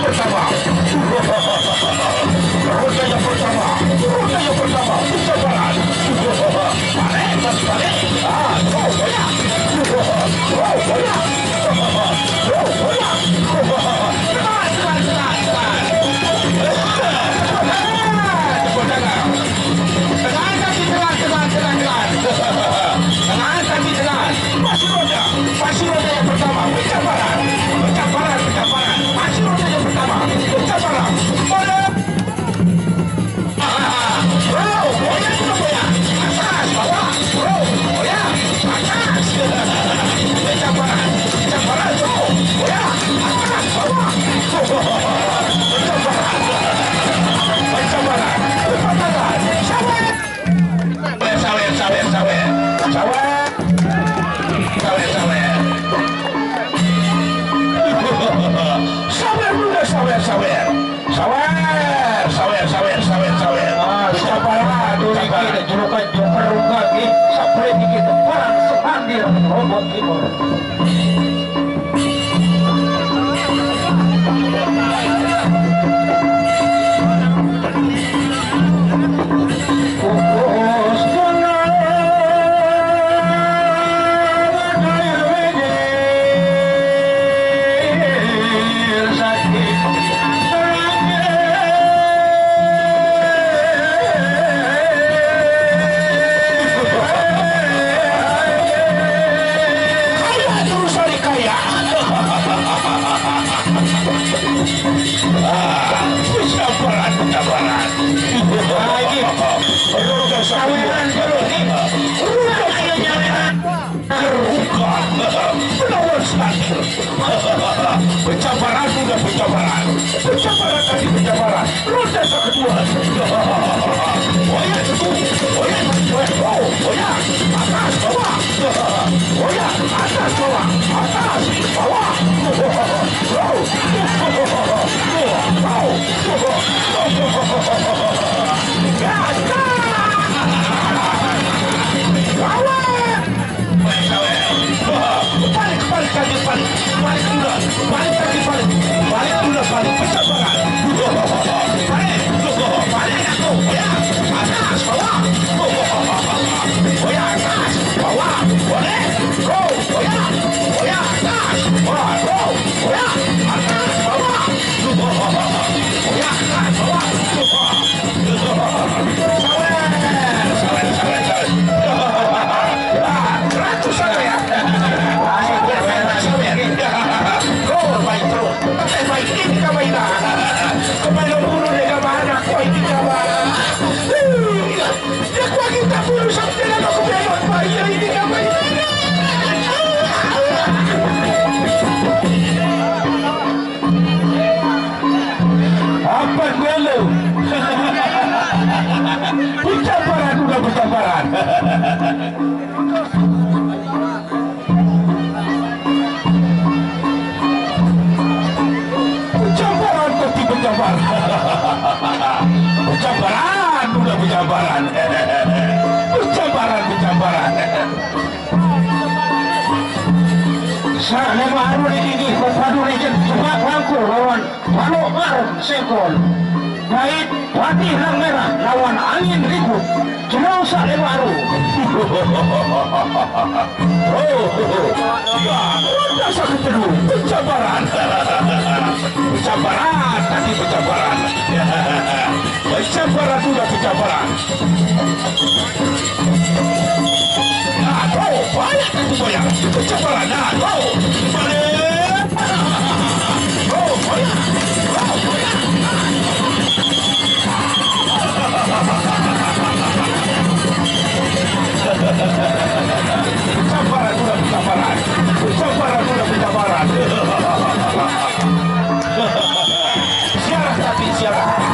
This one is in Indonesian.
pertama. Ronde yang pertama. Ronde yang pertama. Pencabaran. Balik, masih balik. Boya. Boya. Boya. Masih roda yang pertama, pencabaran, masih roda yang pertama, pencabaran, boya juga boya, atas, bawah, boya, atas, pencabaran, boya, atas, bawah, pencabaran, perpanjangan, julukan Joker lagi sampai dikit perang semandir robot timur. Pencabaran sudah pencabaran tadi pencabaran ronde kedua. Boya itu boya atas bawah, boya atas bawah, atas bawah, balik pencabaran, balik aku, boya atas bawah, boya atas bawah, boleh, boya atas bawah, boya atas bawah, boya atas bawah, ratusan ya. Kembali bunuh dia mana kau ini kawan. Dia kuat kita bunuh sampai dalam kebenaran bayi ini kawan. Apa dulu? Pencabaran udah pencabaran. Pencabaran udah pencabaran. Sana baru di sini padu region cuma rangkul lawan Palo Mar Sekol. Baik Pati Lang Merah lawan Angin Ribut. Cuma usah baru. Ya, udah sakit dulu. Pencabaran tadi pencabaran. Pencabaran sudah pencabaran. Nah, tuh banyak itu banyak pencabaran. Nah, tuh balik. Tuh banyak. Pencabaran sudah pencabaran. Siaras tapi siaras.